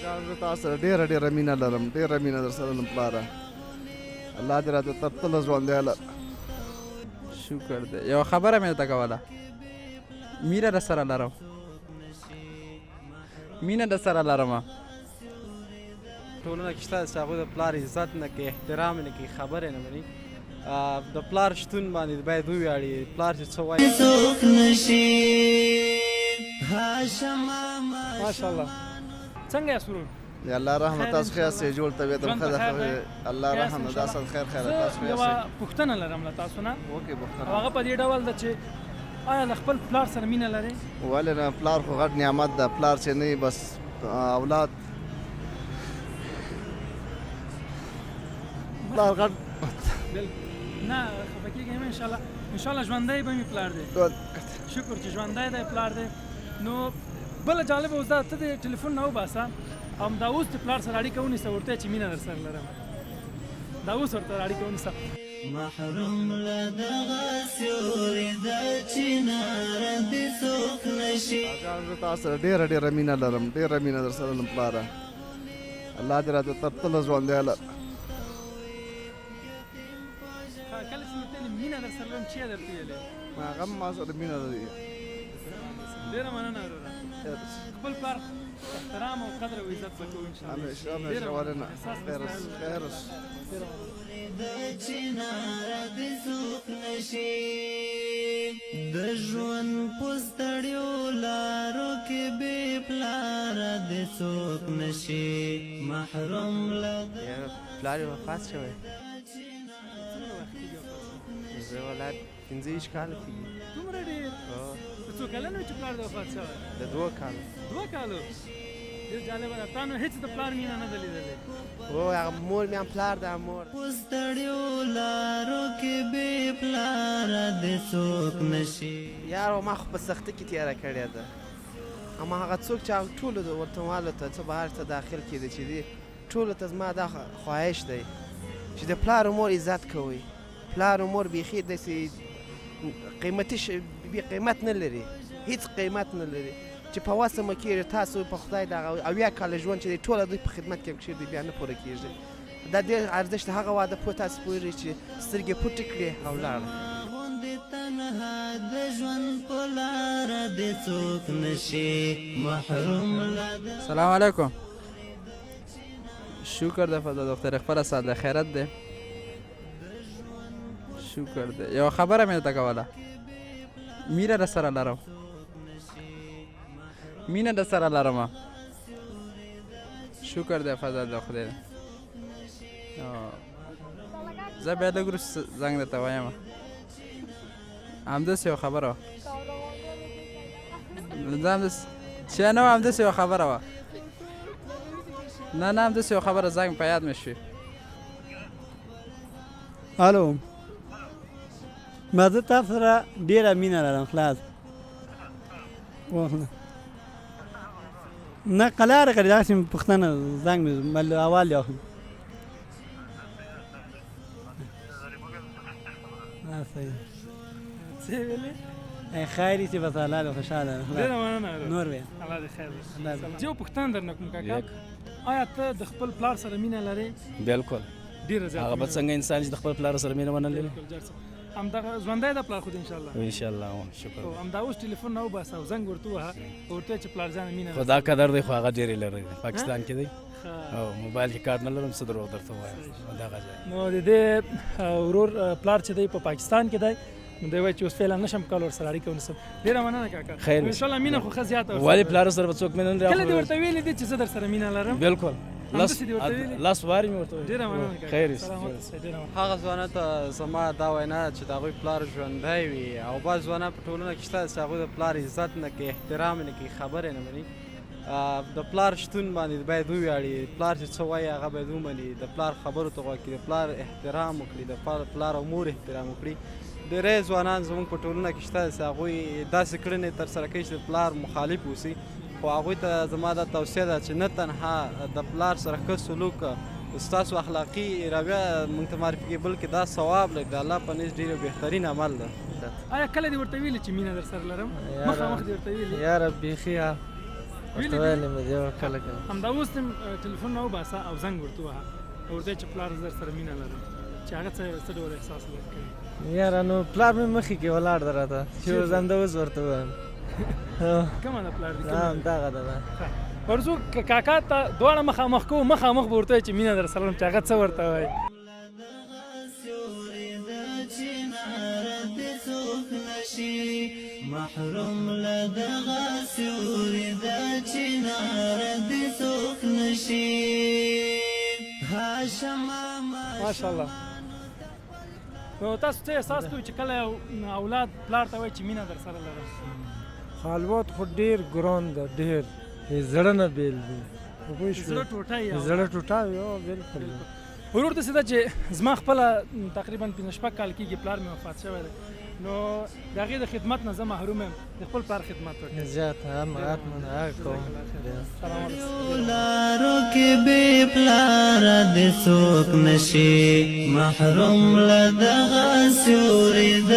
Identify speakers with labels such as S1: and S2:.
S1: جان زه تاسو سره ډېره ډېره مینه لرم، ډېره مینه در سره لرم پلاره. الله دې راته تر تله ژوندی لره.
S2: شکر دی. یوه خبره مې درته کوله، مینه در سره لرم، مینه در سره لرمه.
S3: ټولنه کې شته چې هغوی د پلار عزت نه کوي، احترام نه کوي، خبرې نه مني. د پلار شتون باندې باید وویاړي. پلار چې څه وایي
S4: ماشاءالله. څنګه یاست ورور؟
S1: یا الله رحمه تاسو ښه یاستئ؟ جوړ طبیعت ښه ده. الله رحمه دا سل خیر خیره تاسو ښه
S4: یوه
S1: یاستئ؟
S4: پوښتنه لرم له تاسو نه.
S1: وکړئ پوښتنه.
S4: هغه په دې ډول ده چې آیا له خپل پلار سره مینه لرئ؟
S1: ولې نه، پلار خو غټ نعمت ده. پلار چې نه وي بس اولاد پلار غټ
S4: نه خفه کېږئ مه انشاءالله ژوندی به مې پلار دی. شکر چې ژوندی دی پلار دی. نو بله جالبه اوس دا ته د ټلیفون نه وباسه او همدا اوس د پلار سره اړیکه ونیسه، ورته چې مینه در سره لرم. دا اوس ورته اړیکه ونیسه.
S5: محروم له دغه سیوري ده چې ناره دې څوک نشي.
S1: جان زه تاسو سره ډېره ډېره مینه لرم، ډېره مینه در سره لرم پلاره. الله دې راته تر تله ژوندی لره.
S4: کله چې مې تلې مینه در سره لرم چې یې درته ویلې؟
S1: هغه هم ما سره مینه لري.
S4: ډېره مننه وروره. خپل پلار احترام او قدر او عزت به کوو انشاءالله.
S1: همیشه همیشه ولې نه. خیر اوس خیر اوس.
S5: چې ناره دې څوک نشي. د ژوند په ستړیو لارو کې بې پلاره دې څوک نشي. محروم له
S3: پلار یې وفات شوی. زه ولاد 15 کاله کېږي.
S4: دومره ډېر؟ ته څو کلن وې چې پلار دې وفات شوی؟
S3: د 2 کالو.
S4: 2 کالو؟ ډېر جالبه ده. تا نو هېڅ د پلار مینه نه ده لیدلې؟
S3: هو هغه مور مې هم پلار ده مور.
S5: په ستړیو لارو کې بې پلاره دې څوک نشي.
S3: یارو ما خو په سختۍ کې تېره کړې ده، اما هغه څوک چې هغه ټولو وطنوالو ته څه بهر ته داخل کېده چې دي ټولو ته زما دا خواهش دی چې د پلار و مور عزت کوئ. پلار و مور بیخي داسې قیمتي بې قیمت نه لري، هېڅ قیمت نه لري چې په وسه مو کېږي. تاسو په خدای دغه 80 کاله ژوند چې دی ټوله دوی په خدمت کې کښېږدي بیا نه پوره کېږي. دا ډېر ارزښت هغه واده پوه تاسو پوهېږئ چې سترګې پټې کړې او لاړه.
S5: غوندې تنها د ژوند په لاره دې څوک نشي. محروم له
S2: سلام علیکم. شکر دی فضا دختر خپله سال د خیرت دی. شکر دی. یوه خبره مې درته کوله، مینه در سره لرم، مینه در سره لرمه. شکر دی فضل د خدای. زه بیا لږ وروسته زنګ درته وایم. همداسې یوه خبره وه، زه همداسې چې نه وه، همداسې یوه خبره وه. نه همداسې یوه خبره زنګ په یاد مې شوې.
S6: الو، ما زه تاسو سره ډېره مینه لرم. خلاص واخله نه قلاره کړې داسې مې پوښتنه زنګ مې بل اول یې واخلم. صحیح.
S4: څه یې ویلې؟
S6: خیر چې بس الله دې خوشحاله.
S4: ډېره مننه وروره.
S6: نور بیا
S4: الله دې خیر وکړي. زه یو پوښتنه درنه کوم کاکا، آیا ته د خپل پلار سره مینه لرې؟
S7: بالکل.
S4: ډېره زیاته.
S7: هغه به څنګه انسان چې د خپل پلار سره مینه ونه لري.
S4: همدغه ژوندی ده پلار خو دې انشاءالله.
S7: انشاءالله شکر.
S4: همدا اوس ټلیفون نه وباسه او زنګ ورته ووهه، ورته وایه چې پلار جانه مینه
S7: خو دا قدر دی خو هغه ډېرې لري پاکستان کې دی او موبایل کې کارت نه لرم. څه دروغ درته ووایم دغه ځای.
S4: نو د دې ورور پلار چې دی په پاکستان کې دی، نو دی وایي چې اوس فعلا نشم کولی ورسره اړیکه ونیسم. ډېره مننه کاکا.
S7: خیر
S4: انشاءالله مینه خو ښه زیاته ورسره.
S7: ولې پلار سره به څوک مینه نه لري؟
S4: کله دې ورته ویلي دي چې زه در سره مینه لرم؟
S7: بالکل. لاس وارې مې ورته ویلي.
S4: ډېره مننه کاکا.
S7: خیر.
S3: هغه ځوانانو ته زما دا وینا چې د هغوی پلار ژوندی وي او بعض ځوانان په ټولنه کې شته چې هغوی د پلار عزت نه کوي، احترام نه کوي، خبرې نه مني. د پلار شتون باندې باید وویاړي. پلار چې څه وایي هغه باید ومني، د پلار خبرو ته غوږ کړي، د پلار احترام وکړي، د پلار او مور احترام وکړي. ډېری ځوانان زموږ په ټولنه کې شته چې هغوی داسې کړنې ترسره کوي چې د پلار مخالف اوسي. خو هغوی ته زما دا توصیه ده چې نه تنها د پلار سره ښه سلوک ستاسو اخلاقي رویه موږ ته معرفي کوي، بلکې دا ثواب لري، د الله په نزد ډېر بهترین عمل ده.
S4: آیا کله دې ورته ویلي چې مینه در سره لرم؟ مخامخ دې ورته ویلي؟
S3: یاره بیخي
S4: ویلې
S8: ویلې مې دی کله کله
S4: همدا اوس هم ټلیفون نه وباسه او زنګ ورته ووهه ورته چې پلار زه سره مینه لرم چې هغه څه ډول احساس کوي
S8: یاره نو پلار مې مخې کې ولاړ ده راته چې زنده اوس ورته وایم
S4: کومه ده پلار دې
S8: همدغه ده
S4: ورځو کاکا ته دواړه مخامخ کوو مخامخ به ورته وایي چې مینه در سره لرم چې هغه څه ورته وایي
S5: محروم لدغه سیوري د چنار دې څوک نشي
S4: ماشاءالله نو تاسو څه احساس کوئ چې کله یو اولاد پلار ته وایي چې مینه در سره لرم
S8: خالوت خو ډېر ګران ده ډېر زړه نه بیل دی
S4: زړه ټوټه یې
S8: زړه ټوټه یو بالکل
S4: ورور داسې ده چې زما خپله تقریبا 15 کال کېږي پلار مې وفات شوی دی نو د هغې د خدمت نه زه محروم یم د خپل پلار خدمت وکړم
S8: زیات هم هغه کوم
S5: لارو کې بې پلاره دې څوک نشي محروم له دغه سیوري د